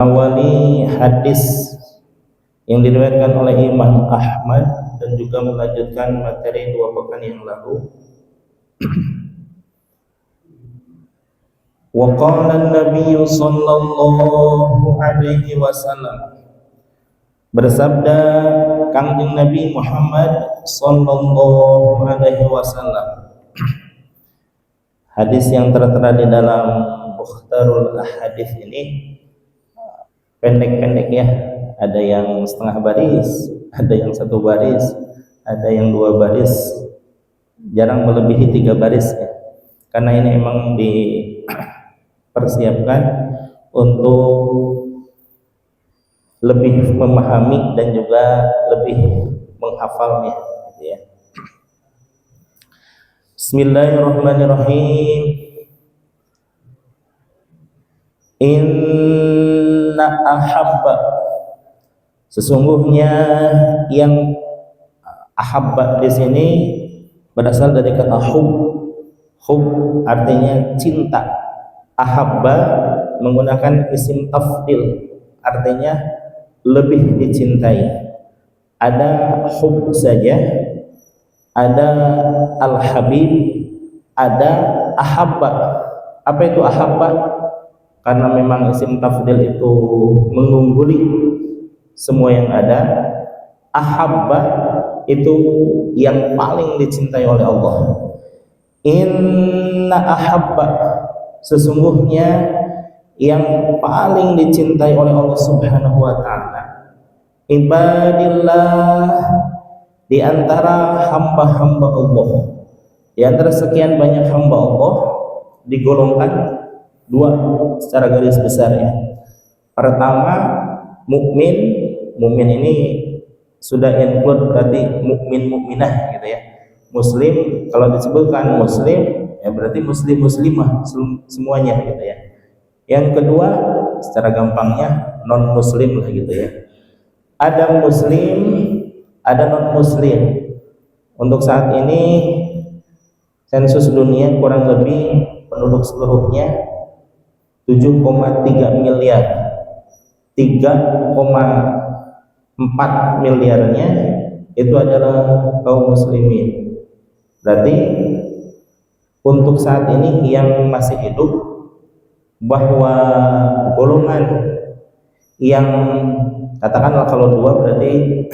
Awali hadis yang diriwayatkan oleh Imam Ahmad dan juga melanjutkan materi 2 pekan yang lalu. Wa qala an-nabiy sallallahu alaihi wasallam, bersabda Kangjeng Nabi Muhammad sallallahu alaihi wasallam. Hadis yang tertera di dalam Mukhtarul Ahadits ini pendek-pendek ya, ada yang setengah baris, ada yang 1 baris, ada yang 2 baris, jarang melebihi 3 baris ya. Karena ini emang dipersiapkan untuk lebih memahami dan juga lebih menghafalnya gitu ya. Bismillahirrahmanirrahim. Inna ahabba, sesungguhnya yang ahabba di sini berasal dari kata hub. Hub artinya cinta. Ahabba menggunakan isim tafdil, artinya lebih dicintai. Ada hub saja, ada al-habib, ada ahabba. Apa itu ahabba? Karena memang isim tafdil itu mengungguli semua yang ada. Ahabba itu yang paling dicintai oleh Allah. Inna ahabba, sesungguhnya yang paling dicintai oleh Allah Subhanahu wa ta'ala, ibadillah, di antara hamba-hamba Allah, di antara sekian banyak hamba Allah, digolongkan 2 secara garis besar ya. Pertama, mukmin. Mukmin ini sudah include berarti mukmin mukminah gitu ya. Muslim, kalau disebutkan muslim ya berarti muslim muslimah semuanya gitu ya. Yang kedua, secara gampangnya non muslim lah gitu ya. Ada muslim, ada non muslim. Untuk saat ini sensus dunia kurang lebih penduduk seluruhnya 7,3 miliar. 3,4 miliarnya itu adalah kaum muslimin. Berarti untuk saat ini yang masih hidup, bahwa golongan yang katakanlah kalau 2 berarti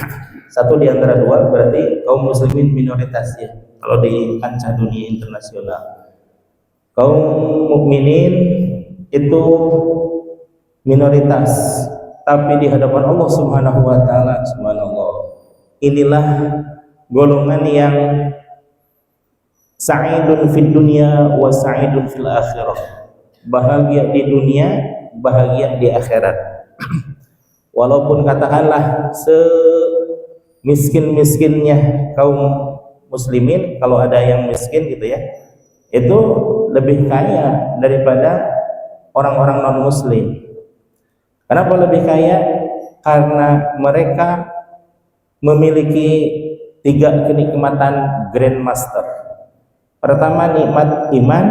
1 di antara 2 berarti kaum muslimin minoritas ya kalau di kancah dunia internasional. Kaum mukminin itu minoritas, tapi di hadapan Allah Subhanahu wa ta'ala, subhanallah, inilah golongan yang sa'idun fid dunya wa sa'idun fil akhirah, bahagia di dunia, bahagia di akhirat. Walaupun katakanlah semiskin-miskinnya kaum muslimin, kalau ada yang miskin gitu ya, itu lebih kaya daripada orang-orang non-muslim. Kenapa lebih kaya? Karena mereka memiliki 3 kenikmatan grandmaster. Pertama, nikmat iman.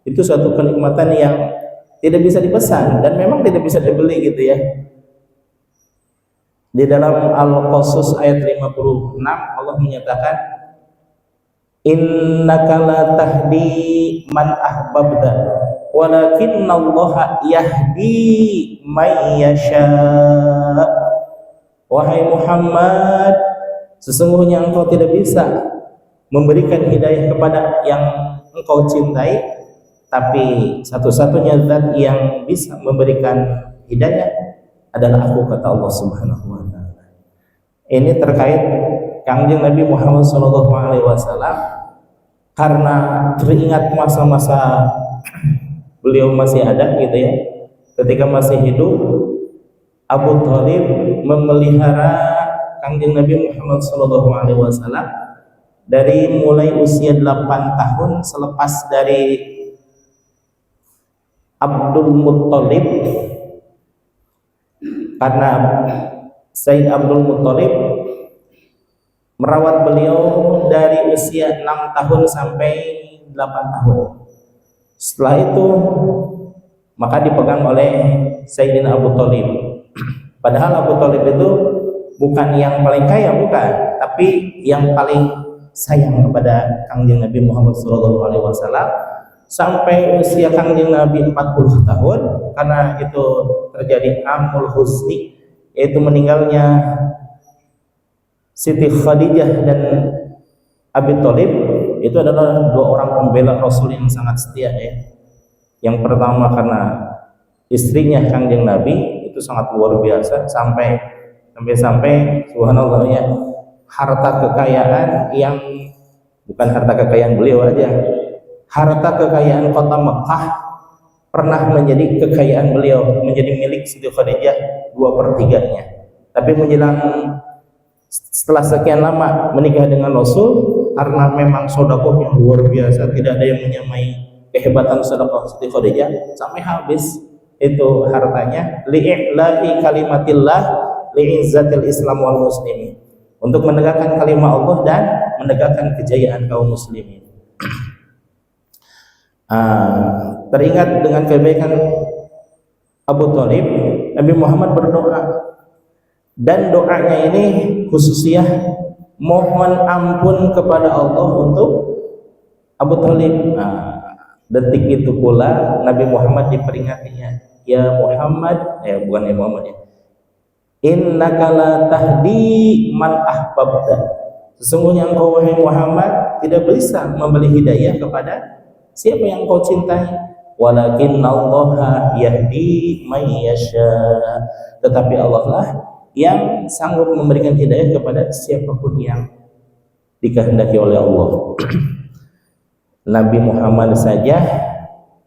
Itu suatu kenikmatan yang tidak bisa dipesan dan memang tidak bisa dibeli gitu ya. Di dalam Al-Qasas ayat 56 Allah menyatakan, innaka la tahdi man ahbabta walakinallaha yahdi may yasha. Wahai Muhammad, sesungguhnya engkau tidak bisa memberikan hidayah kepada yang engkau cintai, tapi satu-satunya zat yang bisa memberikan hidayah adalah aku, kata Allah Subhanahu wa ta'ala. Ini terkait Kangjeng Nabi Muhammad SAW, karena teringat masa-masa beliau masih ada gitu ya, ketika masih hidup Abu Thalib memelihara Kangjeng Nabi Muhammad SAW dari mulai usia 8 tahun selepas dari Abdul Muttalib, karena Sayyid Abdul Muttalib merawat beliau dari usia 6 tahun sampai 8 tahun. Setelah itu maka dipegang oleh Sayyidina Abu Thalib. Padahal Abu Thalib itu bukan yang paling kaya, bukan, tapi yang paling sayang kepada Kangjeng Nabi Muhammad SAW sampai usia Kangjeng Nabi 40 tahun, karena itu terjadi Amul Husni, yaitu meninggalnya Siti Khadijah dan Abi Thalib. Itu adalah dua orang pembela Rasul yang sangat setia ya. Yang pertama karena istrinya Kangjeng Nabi itu sangat luar biasa, sampai subhanallah ya, harta kekayaan yang bukan harta kekayaan beliau aja, harta kekayaan kota Mekah pernah menjadi kekayaan beliau, menjadi milik Siti Khadijah 2/3-nya. Tapi menjelang setelah sekian lama menikah dengan Rasul, karena memang sedekah yang luar biasa, tidak ada yang menyamai kehebatan sedekah Siti Khadijah, sampai habis itu hartanya li'i'la'i kalimatillah li'izzatil Islam wal muslimin, untuk menegakkan kalimat Allah dan menegakkan kejayaan kaum muslimin. Teringat dengan kebaikan Abu Thalib, Nabi Muhammad berdoa, dan doanya ini khususnya mohon ampun kepada Allah untuk Abu Thalib. Detik itu pula Nabi Muhammad diperingatnya, ya Muhammad, bukan ya Muhammad ya, innaka la tahdi man ahbabta, sesungguhnya engkau wahai Muhammad tidak bisa memberi hidayah kepada siapa yang engkau cintai, walakinnallaha yahdi may yasha, tetapi Allah lah yang sanggup memberikan hidayah kepada siapapun yang dikehendaki oleh Allah. Nabi Muhammad saja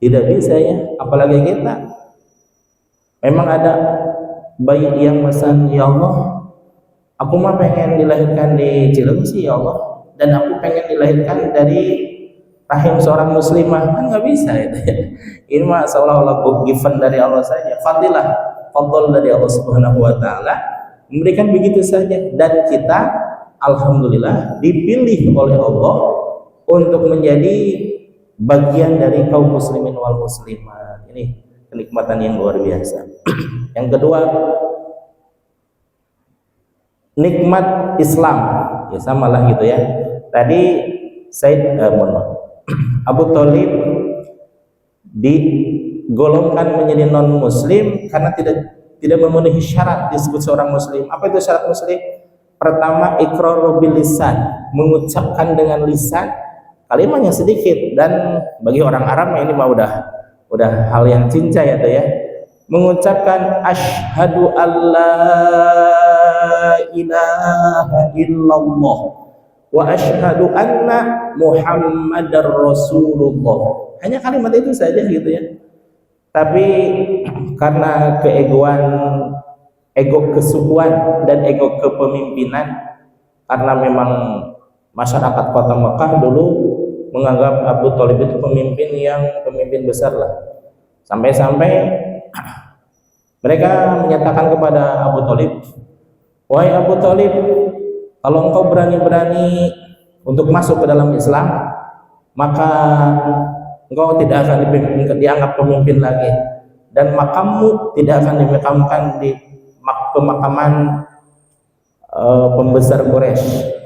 tidak bisa ya, apalagi kita. Memang ada bayi yang pesan, ya Allah, aku mah pengen dilahirkan di Cilengsi ya Allah, dan aku pengen dilahirkan dari rahim seorang muslimah, kan nggak bisa itu ya. Ini mah seolah-olah given dari Allah saja, fadl dari Allah Subhanahu wa taala memberikan begitu saja, dan kita alhamdulillah dipilih oleh Allah untuk menjadi bagian dari kaum muslimin wal muslimat. Ini kenikmatan yang luar biasa. Yang kedua, nikmat Islam, ya samalah gitu ya. Tadi Abu Thalib digolongkan menjadi non muslim karena tidak memenuhi syarat disebut seorang muslim. Apa itu syarat muslim? Pertama, iqrar bil lisan, mengucapkan dengan lisan, kalimatnya sedikit, dan bagi orang Arab ini mah udah hal yang cincai ya, mengucapkan asyhadu alla ilaha illallah wa asyhadu anna muhammadar rasulullah. Hanya kalimat itu saja gitu ya. Tapi karena ego kesukuan dan ego kepemimpinan, karena memang masyarakat kota Mekah dulu menganggap Abu Thalib itu pemimpin besar lah, sampai-sampai mereka menyatakan kepada Abu Thalib, wahai Abu Thalib, kalau engkau berani-berani untuk masuk ke dalam Islam, maka engkau tidak akan dianggap pemimpin lagi, dan makammu tidak akan dimakamkan di pemakaman pembesar Quraisy.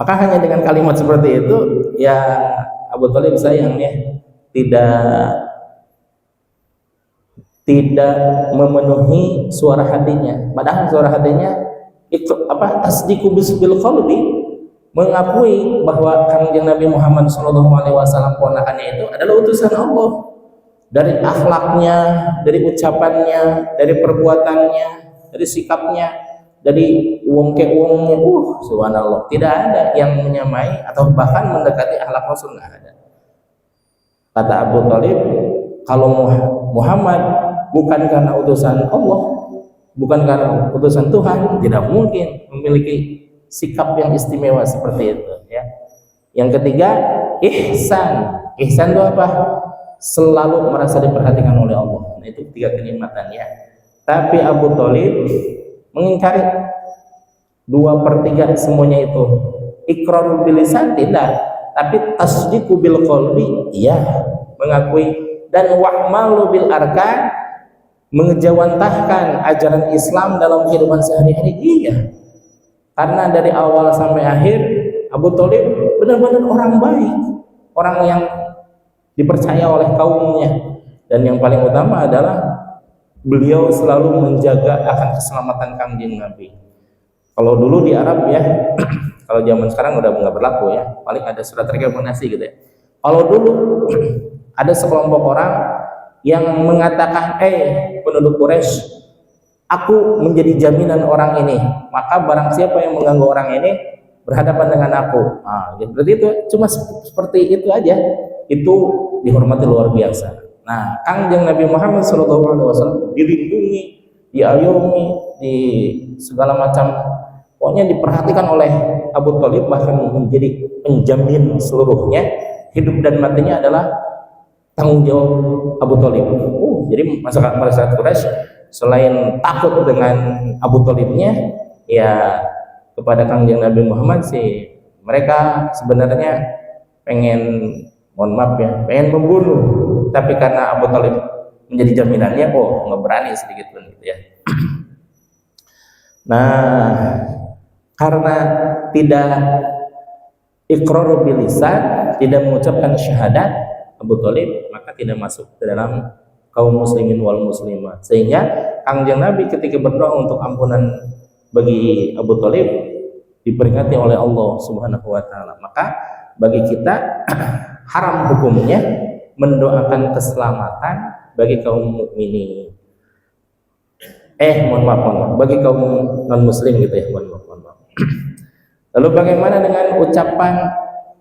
Maka hanya dengan kalimat seperti itu ya, Abu Thalib sayangnya tidak memenuhi suara hatinya. Padahal suara hatinya itu tasdiqu bil qalbi, mengakui bahwa Kanjeng Nabi Muhammad SAW ponakannya itu adalah utusan Allah, dari akhlaknya, dari ucapannya, dari perbuatannya, dari sikapnya, dari wongke-wongnya, subhanallah, tidak ada yang menyamai atau bahkan mendekati akhlak Rasul, nggak ada. Kata Abu Thalib, kalau Muhammad bukan karena utusan Allah, bukan karena utusan Tuhan, tidak mungkin memiliki sikap yang istimewa seperti itu ya. Yang ketiga, ihsan. Ihsan itu apa? Selalu merasa diperhatikan oleh Allah. Nah, itu 3 kenikmatannya. Tapi Abu Thalib mengingkari 2/3 semuanya itu. Iqrar bil lisan tidak, tapi tasdiqu bil qalbi iya, mengakui dan wa'malu bil arkan, mengejawantahkan ajaran Islam dalam kehidupan sehari-hari. Iya, karena dari awal sampai akhir Abu Thalib benar-benar orang baik, orang yang dipercaya oleh kaumnya, dan yang paling utama adalah beliau selalu menjaga akan keselamatan Kangjeng Nabi. Kalau dulu di Arab ya, kalau zaman sekarang udah nggak berlaku ya, paling ada surat rekomendasi gitu ya. Kalau dulu ada sekelompok orang yang mengatakan, penduduk Quraisy, aku menjadi jaminan orang ini, maka barang siapa yang mengganggu orang ini berhadapan dengan aku. Nah, berarti itu cuma seperti itu aja, itu dihormati luar biasa. Nah, Kangjeng Nabi Muhammad SAW dilindungi, diayomi, di segala macam, pokoknya diperhatikan oleh Abu Thalib, bahkan menjadi penjamin seluruhnya, hidup dan matinya adalah tanggung jawab Abu Thalib. Jadi masyarakat Quraisy selain takut dengan Abu Thalibnya, ya kepada Kangjeng Nabi Muhammad sih mereka sebenarnya pengen, mohon maaf ya, pengen membunuh, tapi karena Abu Thalib menjadi jaminannya, nggak berani sedikit pun gitu ya. Nah, karena tidak iqrar bil lisan, tidak mengucapkan syahadat Abu Thalib, maka tidak masuk ke dalam kaum muslimin wal muslimat. Sehingga Kangjeng Nabi ketika berdoa untuk ampunan bagi Abu Thalib diperingati oleh Allah Subhanahu wa taala. Maka bagi kita haram hukumnya mendoakan keselamatan bagi kaum mukminin. Mohon maaf, bagi kaum non muslim gitu ya, mohon maaf. Lalu bagaimana dengan ucapan,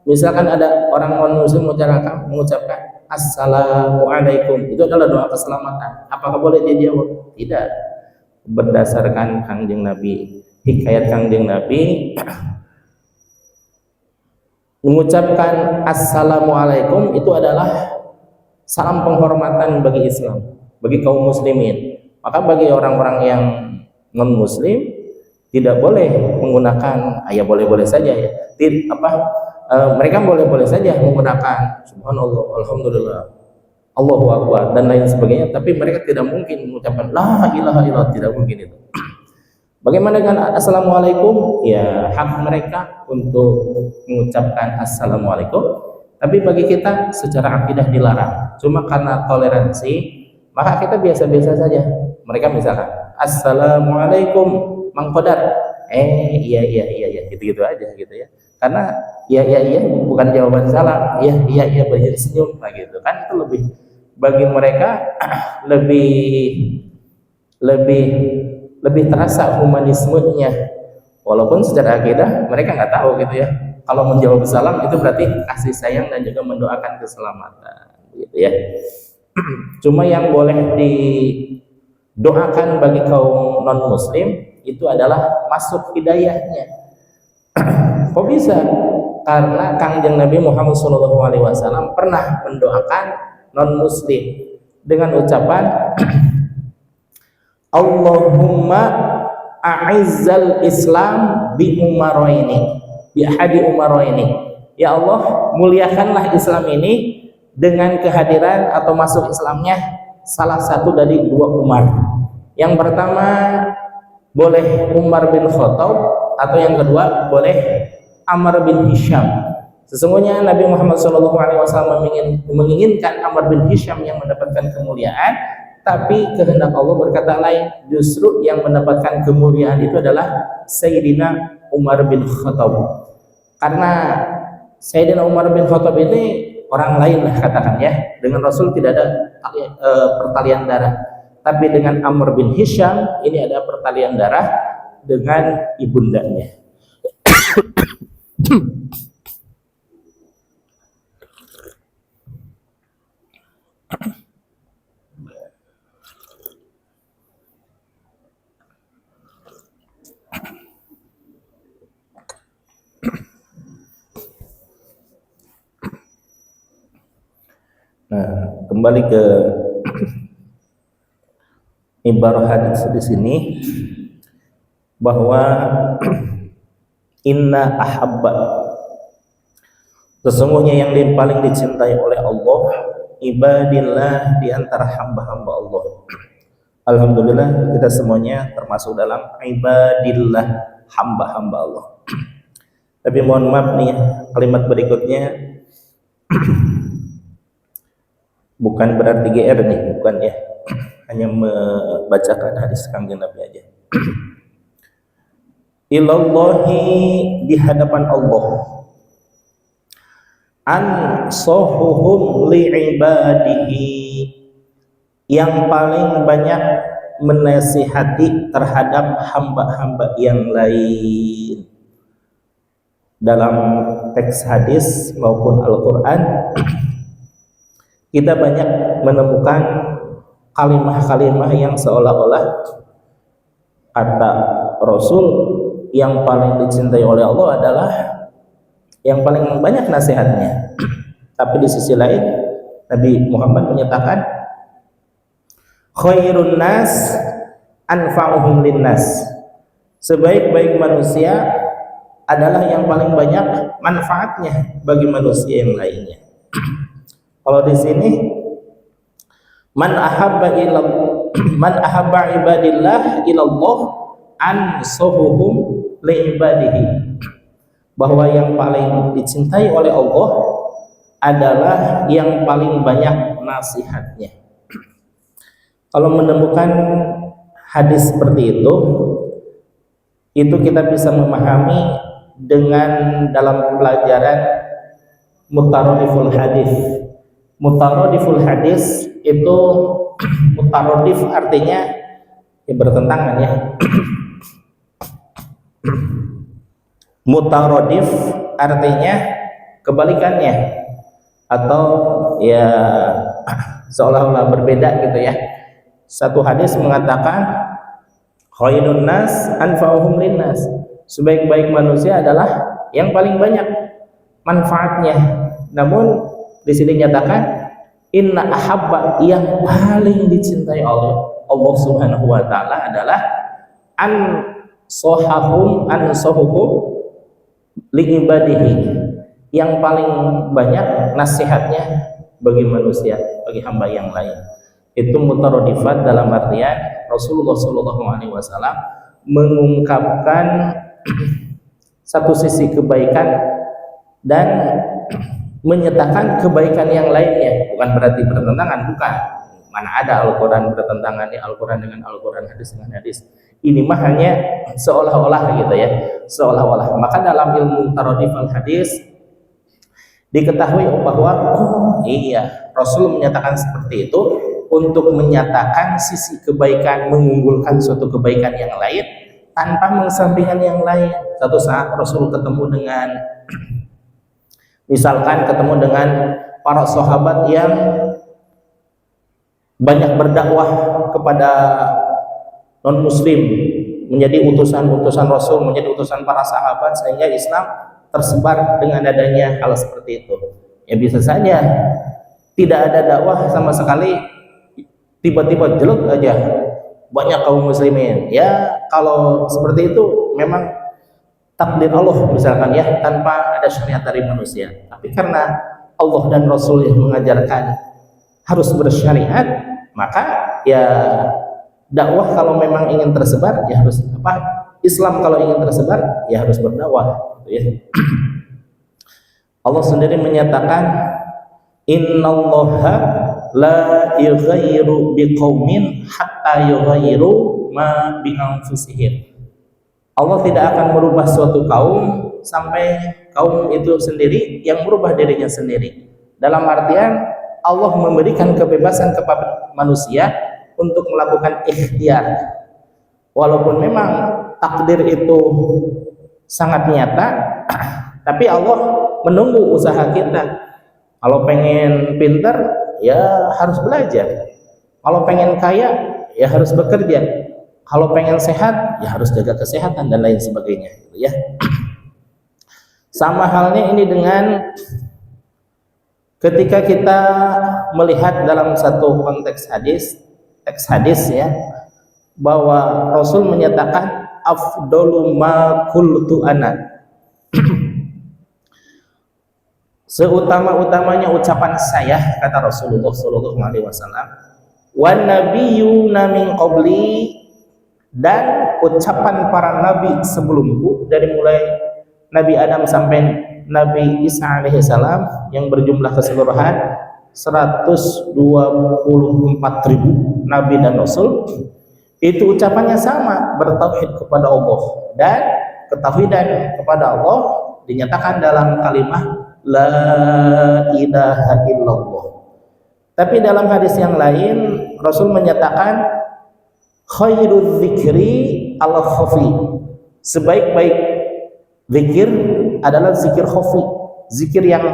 misalkan ada orang non muslim mengucapkan assalamualaikum, itu adalah doa keselamatan, apakah boleh dia jawab? Tidak. Berdasarkan Kangjeng Nabi, hikayat Kangjeng Nabi, mengucapkan assalamualaikum itu adalah salam penghormatan bagi Islam, bagi kaum muslimin. Maka bagi orang-orang yang non muslim tidak boleh menggunakan, ya boleh-boleh saja ya, mereka boleh-boleh saja menggunakan subhanallah, alhamdulillah, Allahu akbar dan lain sebagainya, tapi mereka tidak mungkin mengucapkan la ilaha illallah, tidak mungkin itu. Bagaimana dengan assalamualaikum? Ya, hak mereka untuk mengucapkan assalamualaikum, tapi bagi kita secara akidah dilarang. Cuma karena toleransi, maka kita biasa-biasa saja. Mereka misalkan assalamualaikum Mang Qadar, iya gitu aja gitu ya. Karena iya bukan jawaban salam, iya beri senyum lah gitu kan, itu lebih bagi mereka lebih terasa humanismenya, walaupun secara akidah mereka nggak tahu gitu ya. Kalau menjawab salam itu berarti kasih sayang dan juga mendoakan keselamatan gitu ya. Cuma yang boleh didoakan bagi kaum non muslim itu adalah masuk hidayahnya. Kok bisa? Karena Kangjeng Nabi Muhammad SAW pernah mendoakan non muslim dengan ucapan Allahumma a'izzal Islam bi ahadi umaraini. Ya Allah, muliakanlah Islam ini dengan kehadiran atau masuk Islamnya salah satu dari dua Umar. Yang pertama boleh Umar bin Khattab, atau yang kedua boleh Amr bin Hisham. Sesungguhnya Nabi Muhammad SAW menginginkan Amr bin Hisham yang mendapatkan kemuliaan, tapi kehendak Allah berkata lain. Justru yang mendapatkan kemuliaan itu adalah Sayyidina Umar bin Khattab, karena Sayyidina Umar bin Khattab ini orang lain lah katakan ya, dengan Rasul tidak ada pertalian darah, tapi dengan Amr bin Hisham ini ada pertalian darah dengan ibundanya. Nah, kembali ke ibarat hadis di sini bahwa inna ahabba, sesungguhnya yang paling dicintai oleh Allah ibadillah, di antara hamba-hamba Allah. Alhamdulillah kita semuanya termasuk dalam ibadillah, hamba-hamba Allah. Tapi mohon maaf nih, kalimat berikutnya bukan berarti GR nih, bukan ya. Hanya membacakan hadis Kanjeng Nabi aja. Ilallahi, di hadapan Allah, ansohuhum li'ibadihi, yang paling banyak menasihati terhadap hamba-hamba yang lain. Dalam teks hadis maupun Al-Quran kita banyak menemukan kalimah-kalimah yang seolah-olah kata Rasul yang paling dicintai oleh Allah adalah yang paling banyak nasihatnya. Tapi di sisi lain Nabi Muhammad menyatakan khairun nas anfa'uhum linnas, sebaik-baik manusia adalah yang paling banyak manfaatnya bagi manusia yang lainnya. Kalau di sini man ahabba ibadillah ilallah ansuhuhum li ibadihi, bahwa yang paling dicintai oleh Allah adalah yang paling banyak nasihatnya. Kalau menemukan hadis seperti itu kita bisa memahami dengan dalam pelajaran mutarodiful hadis. Mutarodiful hadis itu, mutarodif artinya ya bertentangan ya. Mutarodif artinya kebalikannya, atau ya seolah-olah berbeda gitu ya. Satu hadis mengatakan khairun nas anfa'uhum linnas, sebaik-baik manusia adalah yang paling banyak manfaatnya. Namun di sini nyatakan inna ahabba, yang paling dicintai oleh Allah Subhanahu wa taala adalah ansohuhum li ibadihi, yang paling banyak nasihatnya bagi manusia, bagi hamba yang lain. Itu mutarodifat dalam artian Rasulullah SAW mengungkapkan satu sisi kebaikan dan menyatakan kebaikan yang lainnya. Bukan berarti bertentangan, bukan. Mana ada Al-Quran bertentangan ya, Al-Quran dengan Al-Quran, hadis dengan hadis. Ini mah hanya seolah-olah gitu ya, seolah-olah. Maka dalam ilmu tarodif al-hadis diketahui bahwa iya, Rasul menyatakan seperti itu untuk menyatakan sisi kebaikan, mengunggulkan suatu kebaikan yang lain tanpa mengesampingkan yang lain. Satu saat Rasul ketemu dengan, misalkan ketemu dengan para sahabat yang banyak berdakwah kepada non-muslim, menjadi utusan-utusan Rasul, menjadi utusan para sahabat, sehingga Islam tersebar dengan adanya hal seperti itu. Ya bisa saja tidak ada dakwah sama sekali, tiba-tiba jelek aja banyak kaum muslimin. Ya kalau seperti itu memang takdir Allah misalkan ya, tanpa ada syariat dari manusia. Tapi karena Allah dan Rasul yang mengajarkan harus bersyariat, maka ya dakwah kalau memang ingin tersebar ya harus apa? Islam kalau ingin tersebar ya harus berdakwah, gitu ya. Allah sendiri menyatakan innallaha la yughayyiru biqaumin hatta yughayyiru ma bi anfusihim. Allah tidak akan merubah suatu kaum sampai kaum itu sendiri yang merubah dirinya sendiri. Dalam artian Allah memberikan kebebasan kepada manusia untuk melakukan ikhtiar. Walaupun memang takdir itu sangat nyata, tapi Allah menunggu usaha kita. Kalau pengen pintar ya harus belajar. Kalau pengen kaya ya harus bekerja. Kalau pengen sehat ya harus jaga kesehatan dan lain sebagainya, gitu ya. Sama halnya ini dengan ketika kita melihat dalam satu konteks hadis, teks hadis ya, bahwa Rasul menyatakan afdalu ma qultu ana. seutama-utamanya ucapan saya, kata Rasulullah sallallahu alaihi wasallam, wan nabiyyuna min qabli, dan ucapan para nabi sebelumku, dari mulai Nabi Adam sampai Nabi Isa alaihi salam yang berjumlah keseluruhan 124.000 nabi dan rasul, itu ucapannya sama, bertauhid kepada Allah, dan ketauhidan kepada Allah dinyatakan dalam kalimat la ilaha illallah. Tapi dalam hadis yang lain Rasul menyatakan khairul zikri al khafi, sebaik-baik zikir adalah zikir khafi, zikir yang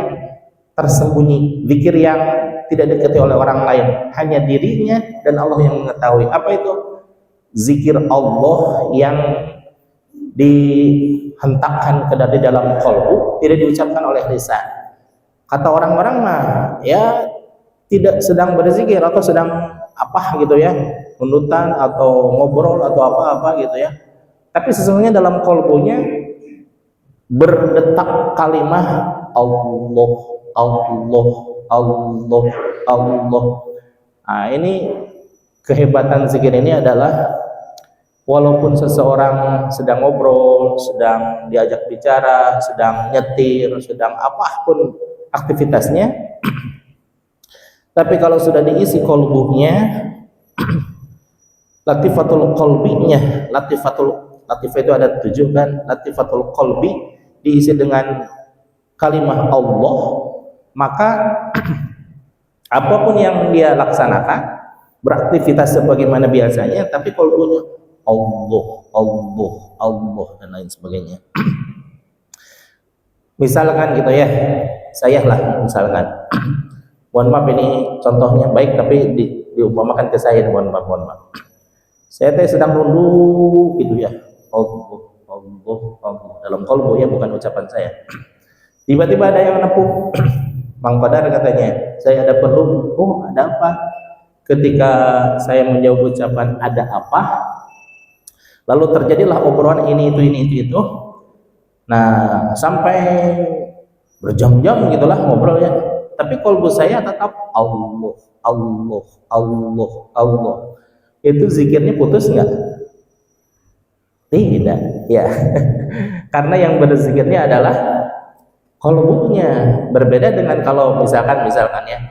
tersembunyi, zikir yang tidak diketahui oleh orang lain, hanya dirinya dan Allah yang mengetahui. Apa itu? Zikir Allah yang dihentakkan ke dalam kalbu, tidak diucapkan oleh lisan. Kata orang-orang mah ya tidak sedang berzikir atau sedang apa gitu ya, nunutan atau ngobrol atau apa-apa gitu ya, tapi sesungguhnya dalam kalbunya berdetak kalimah Allah, Allah, Allah, Allah. Nah, ini kehebatan zikir ini adalah walaupun seseorang sedang ngobrol, sedang diajak bicara, sedang nyetir, sedang apapun aktivitasnya, tapi kalau sudah diisi kolbunya, latifatul kolbinya, latifah itu ada 7 kan, latifatul kolbi diisi dengan kalimah Allah, maka apapun yang dia laksanakan, beraktivitas sebagaimana biasanya, tapi kolbunya Allah, Allah, Allah, dan lain sebagainya. Misalkan gitu ya, saya lah misalkan, mohon maaf ini contohnya baik tapi diumpamakan ke saya, mohon maaf. Saya sedang nunduk gitu ya, Allah, Allah, Allah, dalam kalbu ya, bukan ucapan saya. Tiba-tiba ada yang nepuk, Bang Qadar katanya, saya ada perlu, oh ada apa? Ketika saya menjawab ucapan ada apa, lalu terjadilah obrolan ini itu. Nah, sampai berjam-jam gitulah ngobrol ya. Tapi kalbu saya tetap Allah, Allah, Allah, Allah. Itu zikirnya putus enggak? Tidak, ya. Karena yang berzikirnya adalah kalbunya. Berbeda dengan kalau misalkan ya,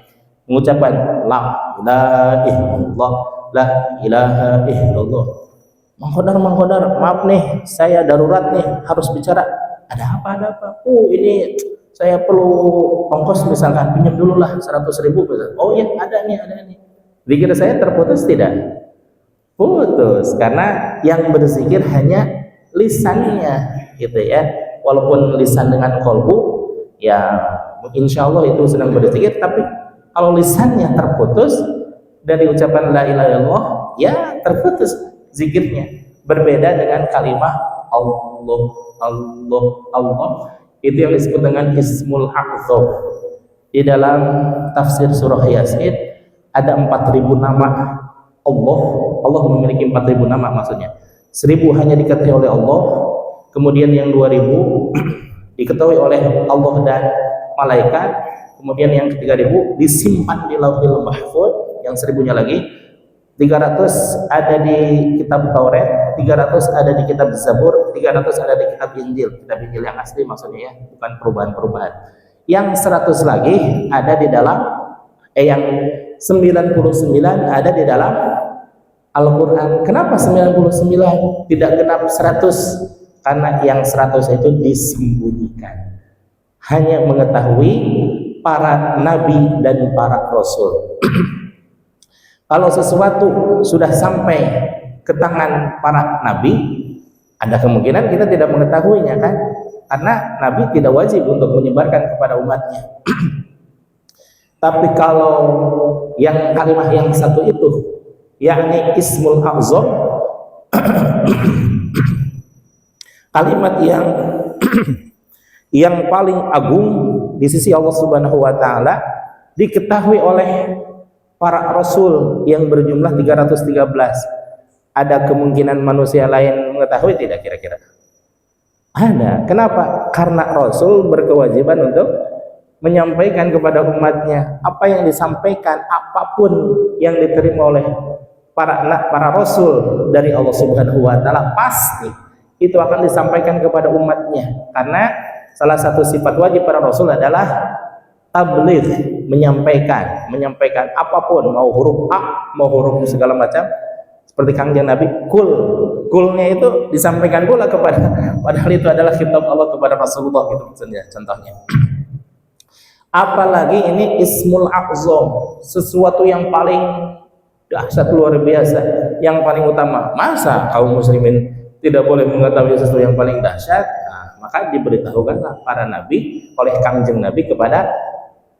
mengucapkan la ilaha illallah, la ilaha illallah. Mang Qadar, maaf nih, saya darurat nih, harus bicara. Ada apa? Ini saya perlu ongkos misalkan, pinjam dulu lah 100.000 misalkan. Oh iya, ada nih. Zikir saya terputus tidak? Putus, karena yang berzikir hanya lisannya, gitu ya. Walaupun lisan dengan kolbu, ya insya Allah itu sedang berzikir, tapi kalau lisannya terputus dari ucapan la ilaha illallah, ya terputus zikirnya. Berbeda dengan kalimah Allah, Allah, Allah, itu yang disebut dengan Ismul A'zam. Di dalam tafsir surah Yasin ada 4.000 nama Allah. Allah memiliki 4.000 nama, maksudnya 1.000 hanya diketahui oleh Allah, kemudian yang 2.000 diketahui oleh Allah dan malaikat, kemudian yang 3.000 disimpan di Lauhil Mahfuz, yang 1.000-nya lagi 300 ada di kitab Taurat, 300 ada di kitab Zabur, 300 ada di kitab Injil yang asli maksudnya ya, bukan perubahan-perubahan. Yang 100 lagi ada di dalam yang 99 ada di dalam Al-Quran. Kenapa 99? Tidak genap 100? Karena yang 100 itu disembunyikan, hanya mengetahui para nabi dan para rasul. Kalau sesuatu sudah sampai ke tangan para nabi, ada kemungkinan kita tidak mengetahuinya kan, karena nabi tidak wajib untuk menyebarkan kepada umatnya. Tapi kalau yang kalimat yang satu itu, yakni Ismul A'zam, kalimat yang paling agung di sisi Allah Subhanahu wa taala, diketahui oleh para rasul yang berjumlah 313. Ada kemungkinan manusia lain mengetahui tidak kira-kira? Ada. Kenapa? Karena rasul berkewajiban untuk menyampaikan kepada umatnya apa yang disampaikan, apapun yang diterima oleh para rasul dari Allah Subhanahu wa taala, pasti itu akan disampaikan kepada umatnya. Karena salah satu sifat wajib para rasul adalah tabligh, menyampaikan apapun, mau huruf A, mau huruf segala macam. Seperti Kangjeng Nabi, kulnya itu disampaikan pula kepada, padahal itu adalah khitab Allah kepada Rasulullah, gitu maksudnya, contohnya. Apalagi ini ismul a'zam, sesuatu yang paling dahsyat, luar biasa, yang paling utama. Masa kaum muslimin tidak boleh mengetahui sesuatu yang paling dahsyat? Nah, maka diberitahukanlah para nabi oleh Kangjeng Nabi kepada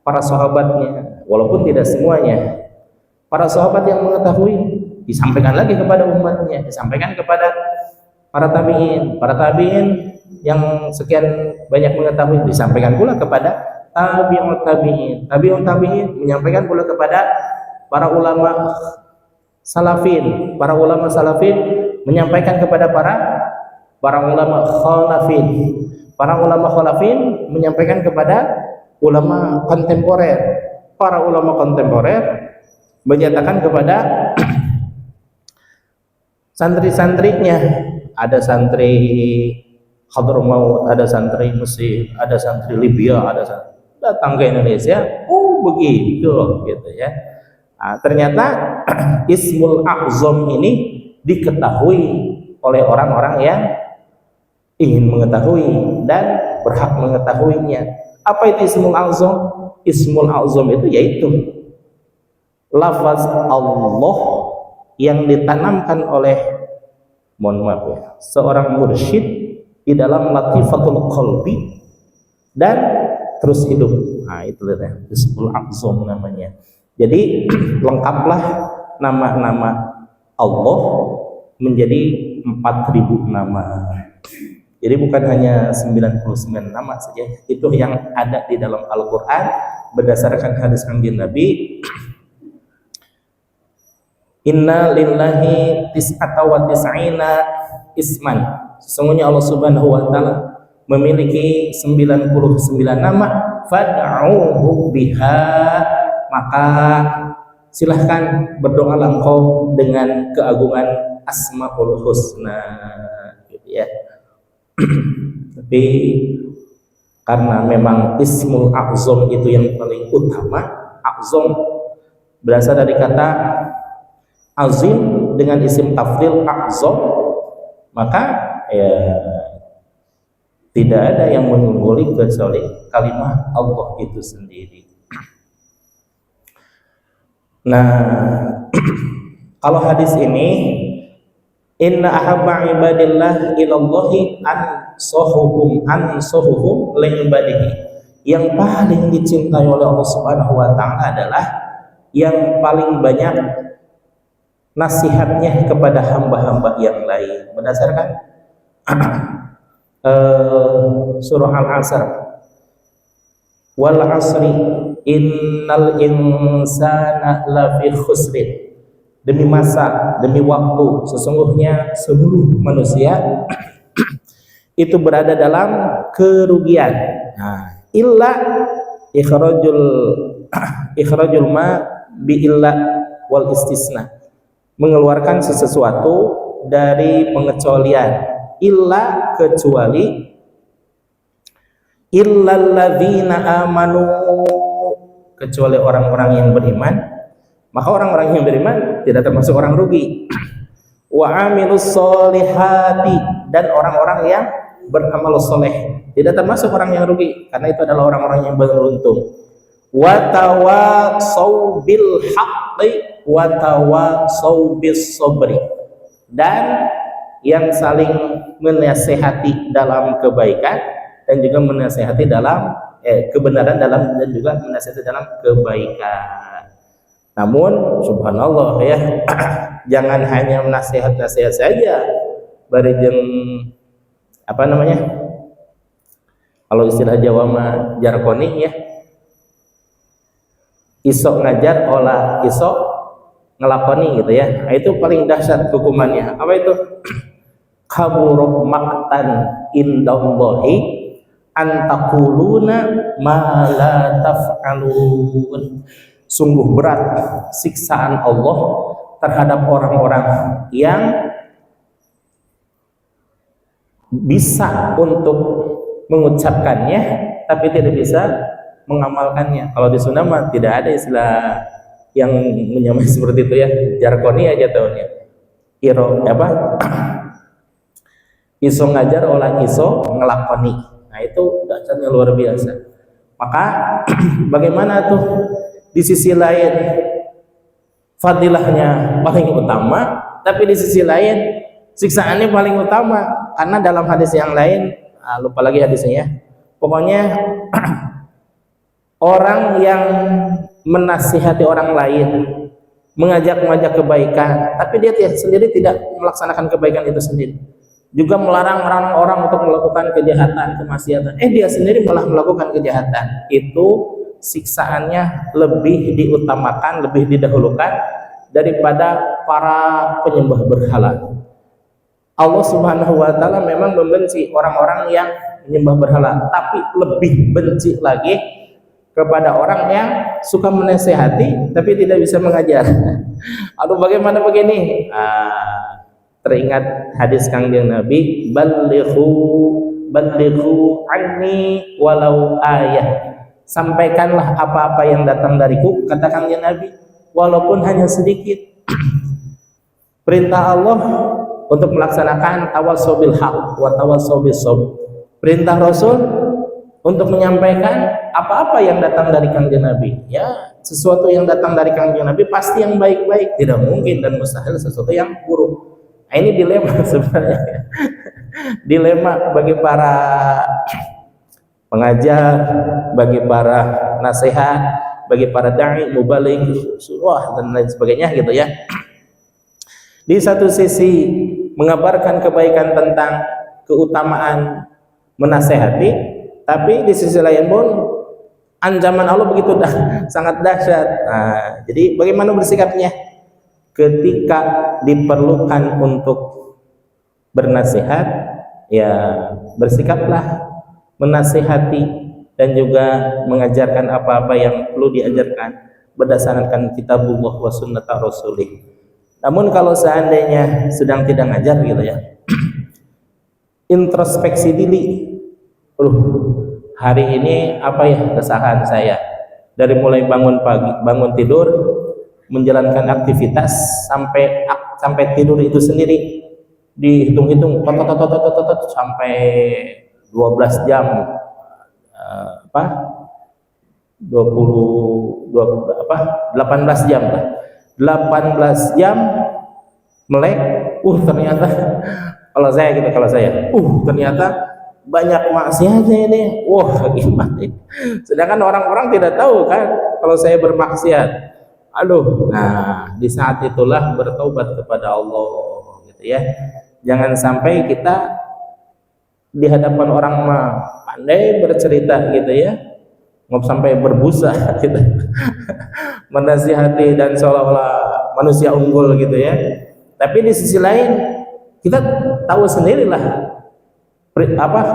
para sahabatnya, walaupun tidak semuanya. Para sahabat yang mengetahui disampaikan lagi kepada umatnya, disampaikan kepada para tabi'in yang sekian banyak mengetahui, disampaikan pula kepada tabi'in menyampaikan pula kepada para ulama salafin menyampaikan kepada para ulama khalafin menyampaikan kepada ulama kontemporer. Para ulama kontemporer menyatakan kepada santri-santrinya, ada santri Hadramaut, ada santri Mesir, ada santri Libya, ada santri datang ke Indonesia, begitu gitu ya. Nah, ternyata ismul a'zam ini diketahui oleh orang-orang yang ingin mengetahui dan berhak mengetahuinya. Apa itu ismul a'zam? Ismul a'zam itu yaitu lafaz Allah yang ditanamkan oleh, mohon maaf ya, seorang mursyid di dalam latifatul qalbi dan terus hidup. Nah, itu ya, ismul a'zam namanya. Jadi lengkaplah nama-nama Allah menjadi 4.000 nama. Jadi bukan hanya 99 nama saja, itu yang ada di dalam Al-Qur'an berdasarkan hadis Kangjeng Nabi. Inna lillahi tis'ata wa tis'ina isman. Sesungguhnya Allah Subhanahu wa taala memiliki 99 nama, fad'uhu biha, maka silahkan berdoalah engkau dengan keagungan Asmaul Husna, gitu ya. Tapi karena memang ismul a'zam itu yang paling utama, a'zam berasal dari kata azim dengan isim tafdhil a'zam, maka ya tidak ada yang mengungguli kecuali kalimat Allah itu sendiri. Nah, kalau hadis ini, inna ahabba ibadillah ilallahi ansohuhum li'ibadihi, yang paling dicintai oleh Allah Subhanahu wa taala adalah yang paling banyak nasihatnya kepada hamba-hamba yang lain, berdasarkan surah Al-Asr, wal asri innal insana lafi khusrin, demi masa, demi waktu, sesungguhnya seluruh manusia itu berada dalam kerugian. Nah, illa ikhrajul ma bi illa wal istisna, mengeluarkan sesuatu dari pengecualian, illa kecuali, illalladzina amanu, kecuali orang-orang yang beriman, maka orang-orang yang beriman tidak termasuk orang rugi. Wa amilus solihati, dan orang-orang yang beramal soleh tidak termasuk orang yang rugi, karena itu adalah orang-orang yang beruntung. Wa tawasau bil haqqi wa tawasau bis sabri, dan yang saling menasehati dalam kebaikan dan juga menasehati dalam kebenaran dalam, dan juga menasehati dalam kebaikan. Namun subhanallah ya, jangan hanya nasihat-nasihat saja, barejeng apa namanya, kalau istilah Jawa mah jarkoni ya, isok ngajar olah isok ngelakoni gitu ya. Nah, itu paling dahsyat hukumannya. Apa itu? Kaburuk maqtan indallahi antaquluna ma la taf'alun. Sungguh berat siksaan Allah terhadap orang-orang yang bisa untuk mengucapkannya tapi tidak bisa mengamalkannya. Kalau di Sunda mah tidak ada istilah yang menyamai seperti itu ya, jargoni aja tahunnya. Apa? Iso ngajar olah iso ngelakoni. Nah itu dasarnya luar biasa. Maka bagaimana tuh di sisi lain fadilahnya paling utama, tapi di sisi lain siksaannya paling utama, karena dalam hadis yang lain, lupa lagi hadisnya ya, pokoknya orang yang menasihati orang lain, mengajak kebaikan, tapi dia sendiri tidak melaksanakan kebaikan itu sendiri, juga melarang orang untuk melakukan kejahatan, kemaksiatan, dia sendiri malah melakukan kejahatan, itu siksaannya lebih diutamakan, lebih didahulukan daripada para penyembah berhala. Allah Subhanahu wa taala memang membenci orang-orang yang menyembah berhala, tapi lebih benci lagi kepada orang yang suka menasehati tapi tidak bisa mengajar. Aduh, bagaimana begini? Teringat hadis Kangjeng Nabi, ballighu anni walau ayah. Sampaikanlah apa-apa yang datang dariku, kata Kangjeng Nabi, walaupun hanya sedikit. Perintah Allah untuk melaksanakan tawassul bil haq wa tawassul bis sabr. Perintah Rasul untuk menyampaikan apa-apa yang datang dari Kangjeng Nabi. Ya, sesuatu yang datang dari Kangjeng Nabi pasti yang baik-baik, tidak mungkin dan mustahil sesuatu yang buruk. Nah, ini dilema sebenarnya. Dilema bagi para pengajar, bagi para nasihat, bagi para dai, mubaligh, surah dan lain sebagainya gitu ya. Di satu sisi mengabarkan kebaikan tentang keutamaan menasehati, tapi di sisi lain pun ancaman Allah begitu sangat dahsyat. Nah, jadi bagaimana bersikapnya ketika diperlukan untuk bernasihat? Ya, bersikaplah menasihati dan juga mengajarkan apa-apa yang perlu diajarkan berdasarkan kitabullah wa sunnata rasulih. Namun kalau seandainya sedang tidak ngajar gitu ya, introspeksi diri, hari ini apa ya kesahan saya, dari mulai bangun pagi, bangun tidur, menjalankan aktivitas sampai tidur itu sendiri dihitung-hitung sampai 12 jam, 18 jam lah. 18 jam melek, ternyata kalau saya ternyata banyak maksiatnya ini, gimana ini? Sedangkan orang-orang tidak tahu kan kalau saya bermaksiat. Nah di saat itulah bertobat kepada Allah gitu ya. Jangan sampai kita di hadapan orang mah pandai bercerita gitu ya, nggak sampai berbusa gitu. Menasihati dan seolah-olah manusia unggul gitu ya. Tapi di sisi lain kita tahu sendirilah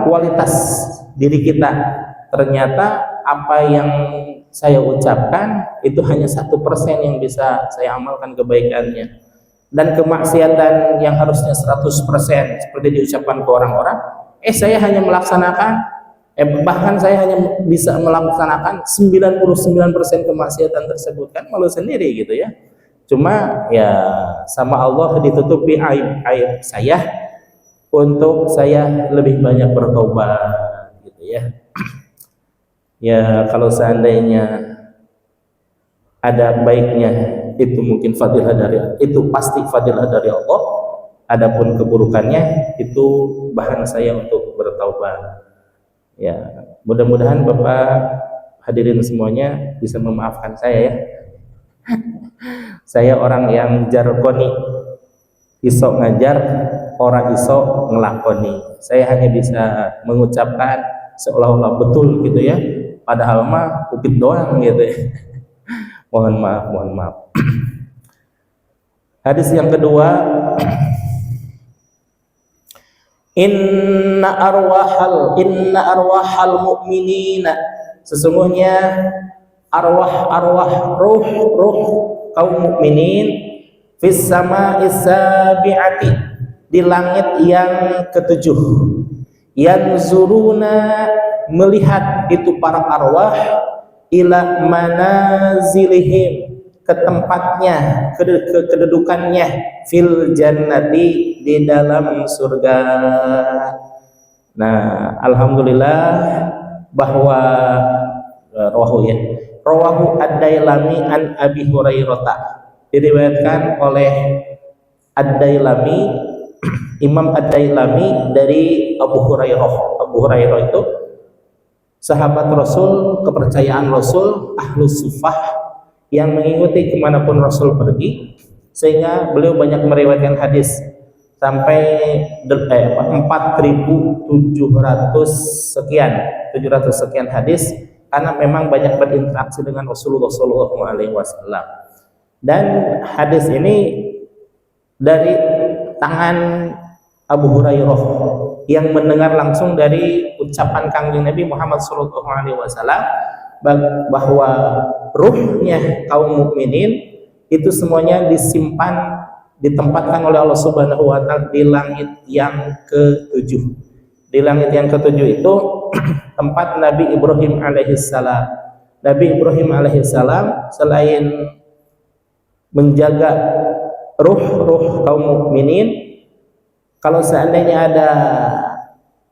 kualitas diri kita. Ternyata apa yang saya ucapkan itu hanya 1% yang bisa saya amalkan kebaikannya, dan kemaksiatan yang harusnya 100% seperti diucapkan ke orang-orang, saya hanya melaksanakan bahkan saya hanya bisa melaksanakan 99% kemaksiatan tersebut, kan malu sendiri gitu ya. Cuma ya sama Allah ditutupi aib saya untuk saya lebih banyak bertobat gitu ya. Ya kalau seandainya ada baiknya itu mungkin fadilah itu pasti fadilah dari Allah. Adapun keburukannya itu bahan saya untuk bertaubat. Ya, mudah-mudahan Bapak hadirin semuanya bisa memaafkan saya ya. Saya orang yang jargoni, iso ngajar, orang iso ngelakoni. Saya hanya bisa mengucapkan seolah-olah betul gitu ya, padahal mah upit doang gitu ya. Mohon maaf. Hadis yang kedua, inna arwahal mu'minina, sesungguhnya arwah ruh kaum mukminin fis sama'is sabi'ati, di langit yang ketujuh, yanzuruna, melihat itu para arwah, ila manazilihim, ke tempatnya, kedudukannya, fil jannati, di dalam surga. Nah, alhamdulillah bahwa rawahu ad-Dailami an Abi Hurairah, diriwayatkan oleh ad-Dailami, Imam ad-Dailami dari Abu Hurairah. Abu Hurairah itu sahabat Rasul, kepercayaan Rasul, ahlu sufah, yang mengikuti kemanapun Rasul pergi, sehingga beliau banyak meriwayatkan hadis sampai 4.700 sekian hadis, karena memang banyak berinteraksi dengan Rasulullah SAW. Dan hadis ini dari tangan Abu Hurairah yang mendengar langsung dari ucapan Kangjeng Nabi Muhammad SAW bahwa ruhnya kaum mukminin itu semuanya disimpan, ditempatkan oleh Allah Subhanahu wa taala di langit yang ketujuh. Di langit yang ketujuh itu tempat Nabi Ibrahim alaihissalam. Nabi Ibrahim alaihissalam selain menjaga ruh kaum mukminin, kalau seandainya ada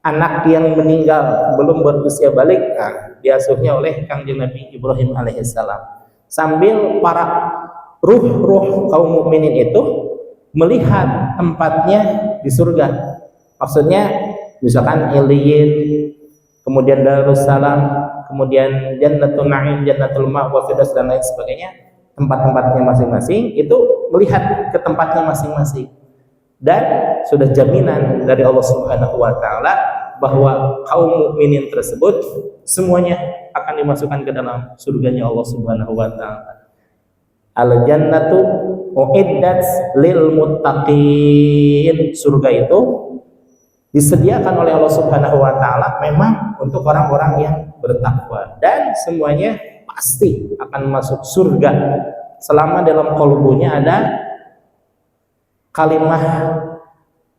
anak yang meninggal belum berusia balik, nah, diasuhnya oleh Kangjeng Nabi Ibrahim alaihissalam, sambil para ruh kaum mukminin itu melihat tempatnya di surga. Maksudnya misalkan Iliyin, kemudian Darussalam, kemudian Jannatul Na'im, Jannatul Ma'wa, Firdaus, dan lain sebagainya, tempat-tempatnya masing-masing itu melihat ke tempatnya masing-masing. Dan sudah jaminan dari Allah Subhanahu wa taala bahwa kaum mukminin tersebut semuanya akan dimasukkan ke dalam surganya Allah Subhanahu wa taala. Al jannatu uiddat lil muttaqin, surga itu disediakan oleh Allah Subhanahu wa taala memang untuk orang-orang yang bertakwa, dan semuanya pasti akan masuk surga selama dalam qalbunya ada kalimah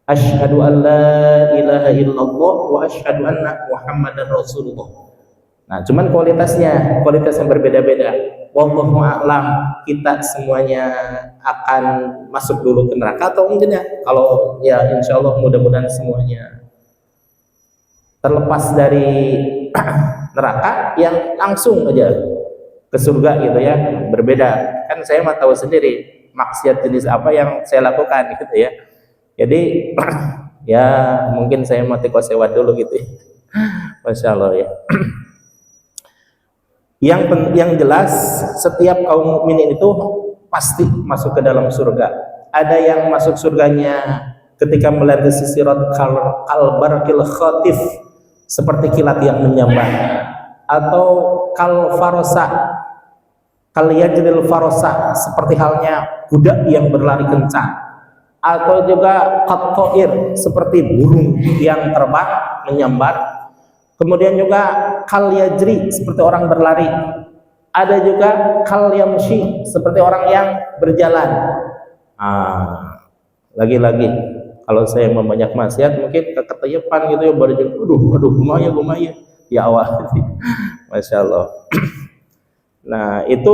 asyhadu an la ilaha illallah wa asyhadu anna muhammadar rasulullah. Nah, cuman kualitas yang berbeda-beda. Wallahu a'lam, kita semuanya akan masuk dulu ke neraka atau mungkin ya, kalau ya insyaallah mudah-mudahan semuanya terlepas dari neraka yang langsung aja ke surga gitu ya. Berbeda kan, saya mah tahu sendiri maksiat jenis apa yang saya lakukan gitu ya. Jadi ya mungkin saya mati kosewa dulu gitu ya. Masya Allah ya. Yang jelas setiap kaum mukminin itu pasti masuk ke dalam surga. Ada yang masuk surganya ketika melewati sirat kal-barqil khatif, seperti kilat yang menyambar, atau kal farosa, kal yajril farosa, seperti halnya kuda yang berlari kencang, atau juga qat-ta'ir, seperti burung yang terbang menyambar. Kemudian juga kal yajri, seperti orang berlari. Ada juga kal yamshi, seperti orang yang berjalan. Lagi-lagi kalau saya membanyak maksiat mungkin keketayapan gitu ya, baru jadi aduh gumaya ya awal. Masya Allah. Nah, itu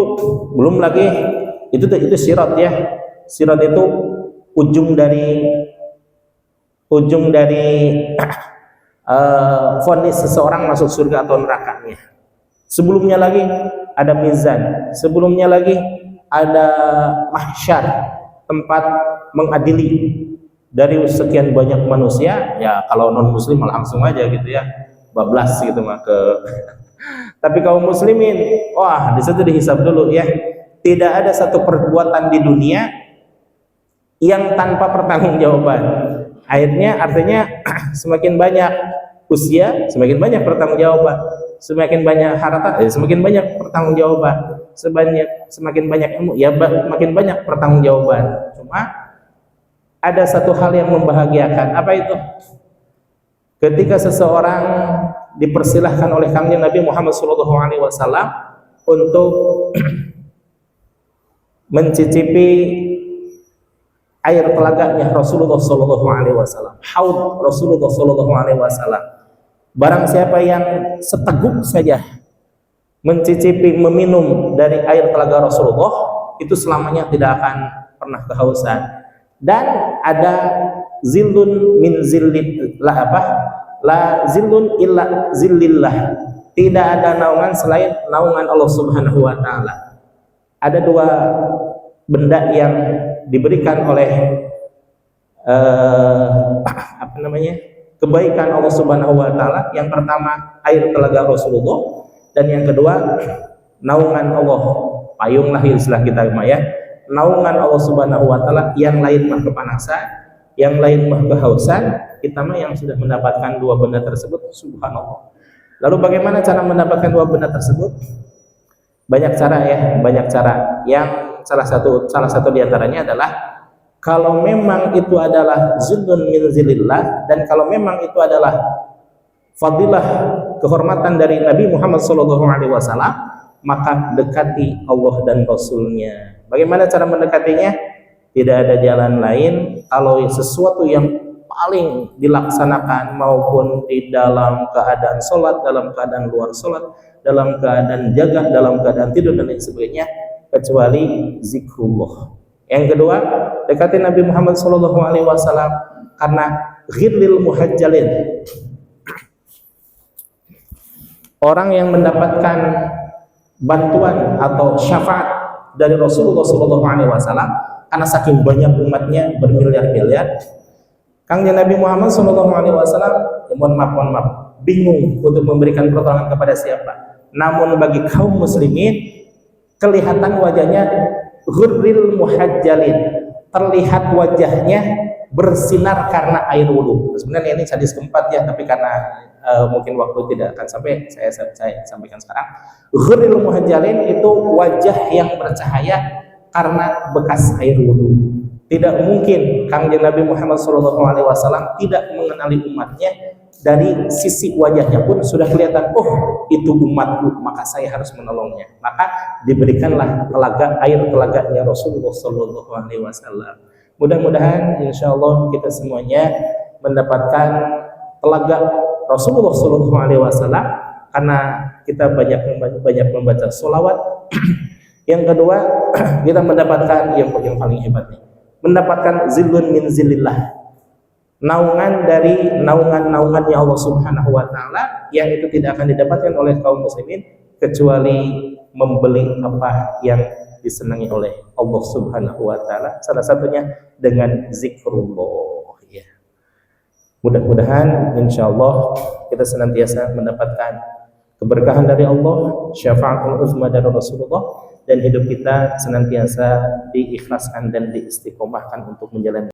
belum lagi itu sirat ya. Sirat itu ujung dari vonis seseorang masuk surga atau nerakanya. Sebelumnya lagi ada mizan, sebelumnya lagi ada mahsyar, tempat mengadili dari sekian banyak manusia. Ya kalau non muslim langsung aja gitu ya, bablas gitu mah ke tapi kaum muslimin, wah di situ dihisab dulu ya. Tidak ada satu perbuatan di dunia yang tanpa pertanggungjawaban. Akhirnya artinya semakin banyak usia, semakin banyak pertanggungjawaban. Semakin banyak harta, semakin banyak pertanggungjawaban. Semakin banyak ilmu, ya makin banyak pertanggungjawaban. Cuma ada satu hal yang membahagiakan. Apa itu? ketika seseorang dipersilahkan oleh Kangjeng Nabi Muhammad SAW untuk mencicipi air telaganya Rasulullah SAW, haud Rasulullah SAW. Barang siapa yang seteguk saja mencicipi, meminum dari air telaga Rasulullah, itu selamanya tidak akan pernah kehausan. Dan ada zillun min zillillah, la zillun illa zillillah, tidak ada naungan selain naungan Allah Subhanahu wa taala. Ada dua benda yang diberikan oleh kebaikan Allah Subhanahu wa taala. Yang pertama air telaga Rasulullah, dan yang kedua naungan Allah, payung lah istilah kita ya, naungan Allah Subhanahu wa taala. Yang lain mah kepanasan, yang lain mah kehausan, kita mah yang sudah mendapatkan dua benda tersebut, subhanallah. Lalu bagaimana cara mendapatkan dua benda tersebut? Banyak cara ya, banyak cara. Yang salah satu diantaranya adalah kalau memang itu adalah zillun min zillillah, dan kalau memang itu adalah fadilah, kehormatan dari Nabi Muhammad SAW, maka dekati Allah dan Rasulnya. Bagaimana cara mendekatinya? Tidak ada jalan lain kalau sesuatu yang paling dilaksanakan, maupun di dalam keadaan sholat, dalam keadaan luar sholat, dalam keadaan jaga, dalam keadaan tidur dan lain sebagainya, kecuali zikrullah. Yang kedua, dekati Nabi Muhammad SAW karena ghirlil muhajjalin. Orang yang mendapatkan bantuan atau syafaat dari Rasulullah SAW karena saking banyak umatnya bermiliar-miliar, Kangjeng Nabi Muhammad SAW mohon maaf, bingung untuk memberikan pertolongan kepada siapa. Namun bagi kaum muslimin, kelihatan wajahnya ghurril muhajjalin, terlihat wajahnya bersinar karena air wudhu. Sebenarnya ini hadis keempat ya, tapi karena mungkin waktu tidak akan sampai, saya sampaikan sekarang. Ghurril muhajjalin itu wajah yang bercahaya karena bekas air wudhu. Tidak mungkin Kangjeng Nabi Muhammad SAW tidak mengenali umatnya. Dari sisi wajahnya pun sudah kelihatan, oh itu umatku, maka saya harus menolongnya. Maka diberikanlah air telaganya Rasulullah SAW. Mudah-mudahan insya Allah kita semuanya mendapatkan telaga Rasulullah SAW karena kita banyak membaca sholawat. Yang kedua, kita mendapatkan yang paling hebat nih, mendapatkan zillun min zillillah, naungan dari naungannya Allah Subhanahu wa taala, yang itu tidak akan didapatkan oleh kaum muslimin kecuali membeli apa yang disenangi oleh Allah Subhanahu wa taala, salah satunya dengan zikrullah ya. Mudah-mudahan insyaallah kita senantiasa mendapatkan keberkahan dari Allah, syafaatul uzma dari Rasulullah, dan hidup kita senantiasa diikhlaskan dan diistiqomahkan untuk menjalani